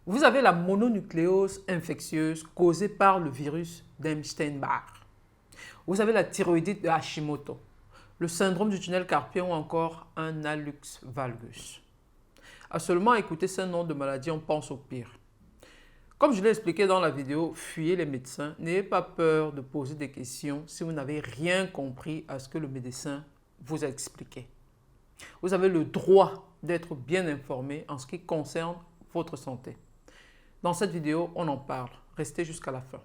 Vous avez la mononucléose infectieuse causée par le virus d'Epstein-Barr. Vous avez la thyroïdite de Hashimoto, le syndrome du tunnel carpien ou encore un hallux valgus. À seulement écouter ce nom de maladie, on pense au pire. Comme je l'ai expliqué dans la vidéo, fuyez les médecins. N'ayez pas peur de poser des questions si vous n'avez rien compris à ce que le médecin vous a expliqué. Vous avez le droit d'être bien informé en ce qui concerne votre santé. Dans cette vidéo, on en parle. Restez jusqu'à la fin.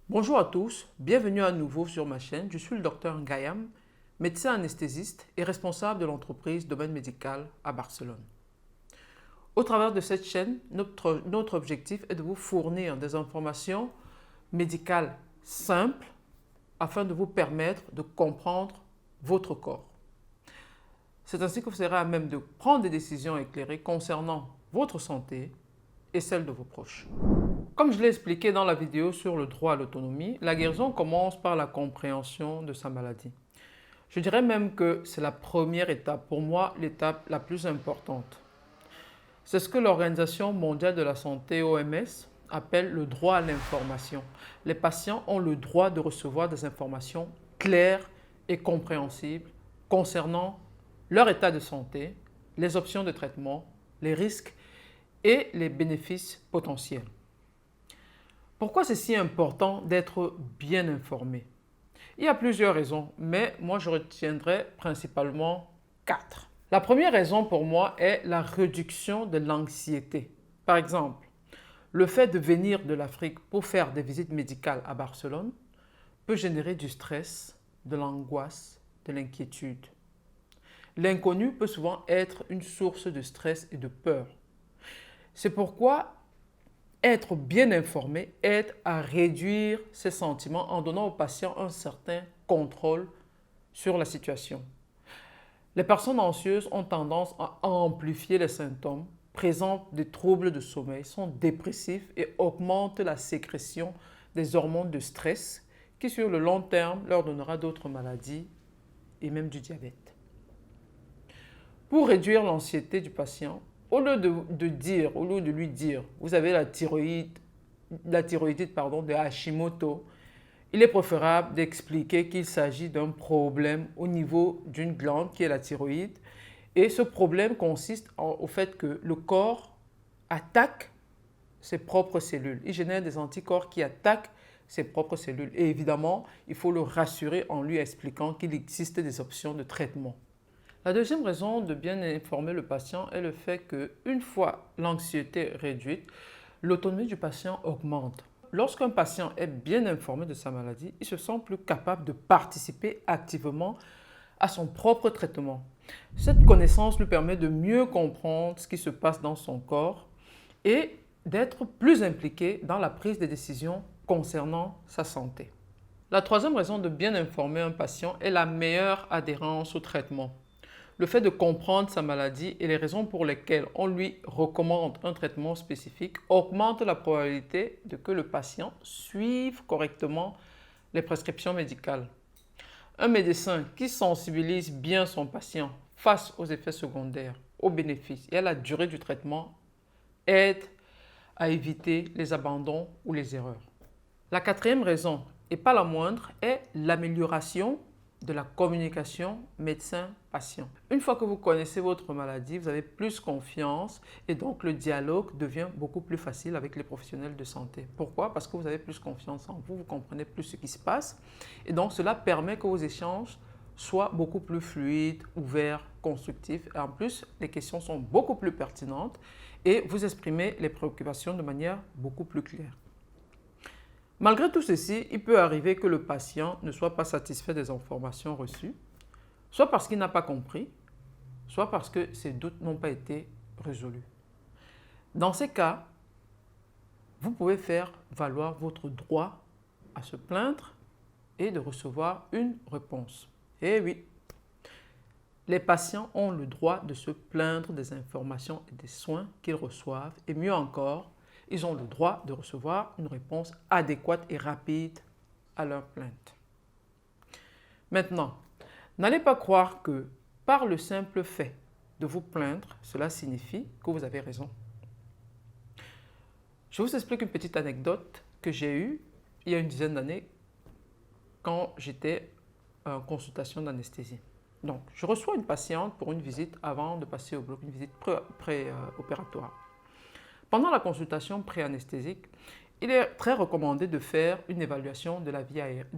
Bonjour à tous, bienvenue à nouveau sur ma chaîne. Je suis le Dr Ngayam, médecin anesthésiste et responsable de l'entreprise Domaine Médical à Barcelone. Au travers de cette chaîne, notre objectif est de vous fournir des informations médicales simples afin de vous permettre de comprendre votre corps. C'est ainsi que vous serez à même de prendre des décisions éclairées concernant votre santé et celle de vos proches. Comme je l'ai expliqué dans la vidéo sur le droit à l'autonomie, la guérison commence par la compréhension de sa maladie. Je dirais même que c'est la première étape, pour moi l'étape la plus importante. C'est ce que l'Organisation mondiale de la santé, OMS, appelle le droit à l'information. Les patients ont le droit de recevoir des informations claires et compréhensibles concernant leur état de santé, les options de traitement, les risques et les bénéfices potentiels. Pourquoi c'est si important d'être bien informé? Il y a plusieurs raisons, mais moi je retiendrai principalement 4. La première raison pour moi est la réduction de l'anxiété. Par exemple, le fait de venir de l'Afrique pour faire des visites médicales à Barcelone peut générer du stress, de l'angoisse, de l'inquiétude. L'inconnu peut souvent être une source de stress et de peur. C'est pourquoi être bien informé aide à réduire ces sentiments en donnant aux patients un certain contrôle sur la situation. Les personnes anxieuses ont tendance à amplifier les symptômes, présentent des troubles de sommeil, sont dépressifs et augmentent la sécrétion des hormones de stress qui sur le long terme leur donnera d'autres maladies et même du diabète. Pour réduire l'anxiété du patient, au lieu de lui dire, vous avez la thyroïdite de Hashimoto, il est préférable d'expliquer qu'il s'agit d'un problème au niveau d'une glande qui est la thyroïde. Et ce problème consiste au fait que le corps attaque ses propres cellules. Il génère des anticorps qui attaquent ses propres cellules. Et évidemment, il faut le rassurer en lui expliquant qu'il existe des options de traitement. La deuxième raison de bien informer le patient est le fait qu'une fois l'anxiété réduite, l'autonomie du patient augmente. Lorsqu'un patient est bien informé de sa maladie, il se sent plus capable de participer activement à son propre traitement. Cette connaissance lui permet de mieux comprendre ce qui se passe dans son corps et d'être plus impliqué dans la prise des décisions concernant sa santé. La troisième raison de bien informer un patient est la meilleure adhérence au traitement. Le fait de comprendre sa maladie et les raisons pour lesquelles on lui recommande un traitement spécifique augmente la probabilité de que le patient suive correctement les prescriptions médicales. Un médecin qui sensibilise bien son patient face aux effets secondaires, aux bénéfices et à la durée du traitement aide à éviter les abandons ou les erreurs. La quatrième raison, et pas la moindre, est l'amélioration de la communication médecin-patient. Une fois que vous connaissez votre maladie, vous avez plus confiance et donc le dialogue devient beaucoup plus facile avec les professionnels de santé. Pourquoi? Parce que vous avez plus confiance en vous, vous comprenez plus ce qui se passe et donc cela permet que vos échanges soient beaucoup plus fluides, ouverts, constructifs et en plus les questions sont beaucoup plus pertinentes et vous exprimez les préoccupations de manière beaucoup plus claire. Malgré tout ceci, il peut arriver que le patient ne soit pas satisfait des informations reçues, soit parce qu'il n'a pas compris, soit parce que ses doutes n'ont pas été résolus. Dans ces cas, vous pouvez faire valoir votre droit à se plaindre et de recevoir une réponse. Eh oui, les patients ont le droit de se plaindre des informations et des soins qu'ils reçoivent et mieux encore, ils ont le droit de recevoir une réponse adéquate et rapide à leur plainte. Maintenant, N'allez pas croire que par le simple fait de vous plaindre, cela signifie que vous avez raison. Je vous explique une petite anecdote que j'ai eue il y a une dizaine d'années quand j'étais en consultation d'anesthésie. Donc, je reçois une patiente pour une visite avant de passer au bloc, une visite pré-opératoire. Pendant la consultation pré-anesthésique, il est très recommandé de faire une évaluation de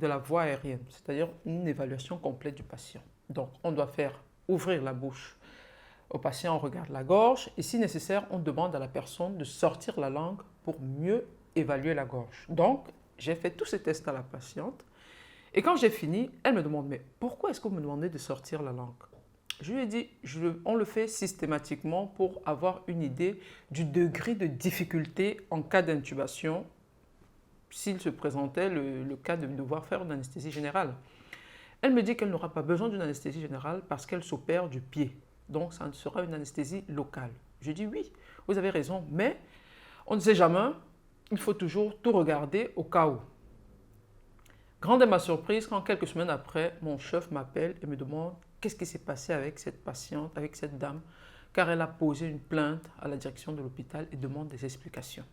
la voie aérienne, c'est-à-dire une évaluation complète du patient. Donc, on doit faire ouvrir la bouche au patient, on regarde la gorge et si nécessaire, on demande à la personne de sortir la langue pour mieux évaluer la gorge. Donc, j'ai fait tous ces tests à la patiente et quand j'ai fini, elle me demande « Mais pourquoi est-ce que vous me demandez de sortir la langue ?» Je lui ai dit « On le fait systématiquement pour avoir une idée du degré de difficulté en cas d'intubation s'il se présentait le cas de devoir faire une anesthésie générale. » Elle me dit qu'elle n'aura pas besoin d'une anesthésie générale parce qu'elle s'opère du pied. Donc, ça sera une anesthésie locale. Je dis oui, vous avez raison, mais on ne sait jamais, il faut toujours tout regarder au cas où. Grande est ma surprise quand quelques semaines après, mon chef m'appelle et me demande qu'est-ce qui s'est passé avec cette patiente, avec cette dame, car elle a posé une plainte à la direction de l'hôpital et demande des explications.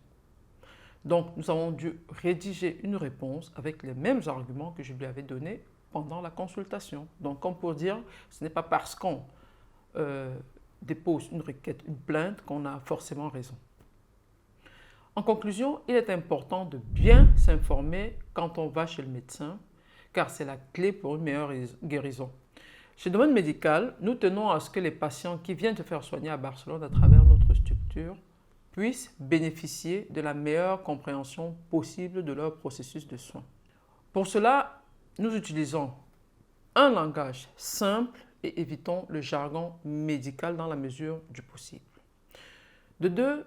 Donc, nous avons dû rédiger une réponse avec les mêmes arguments que je lui avais donnés pendant la consultation. Donc, comme pour dire, ce n'est pas parce qu'on dépose une requête, une plainte, qu'on a forcément raison. En conclusion, il est important de bien s'informer quand on va chez le médecin, car c'est la clé pour une meilleure guérison. Chez le domaine médical, nous tenons à ce que les patients qui viennent se faire soigner à Barcelone à travers notre structure puissent bénéficier de la meilleure compréhension possible de leur processus de soins. Pour cela, nous utilisons un langage simple et évitons le jargon médical dans la mesure du possible. De deux,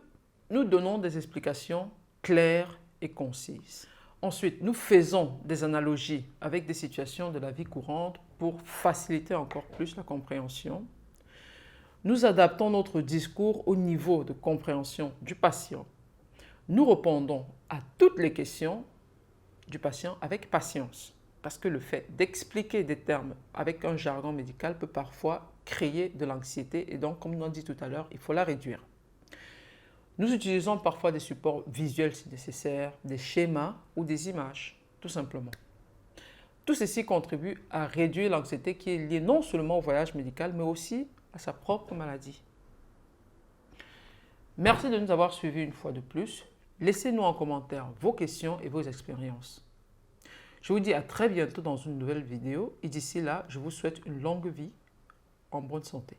nous donnons des explications claires et concises. Ensuite, nous faisons des analogies avec des situations de la vie courante pour faciliter encore plus la compréhension. Nous adaptons notre discours au niveau de compréhension du patient. Nous répondons à toutes les questions du patient avec patience. Parce que le fait d'expliquer des termes avec un jargon médical peut parfois créer de l'anxiété et donc, comme nous l'avons dit tout à l'heure, il faut la réduire. Nous utilisons parfois des supports visuels si nécessaire, des schémas ou des images, tout simplement. Tout ceci contribue à réduire l'anxiété qui est liée non seulement au voyage médical, mais aussi à sa propre maladie. Merci de nous avoir suivis une fois de plus. Laissez-nous en commentaire vos questions et vos expériences. Je vous dis à très bientôt dans une nouvelle vidéo et d'ici là, je vous souhaite une longue vie en bonne santé.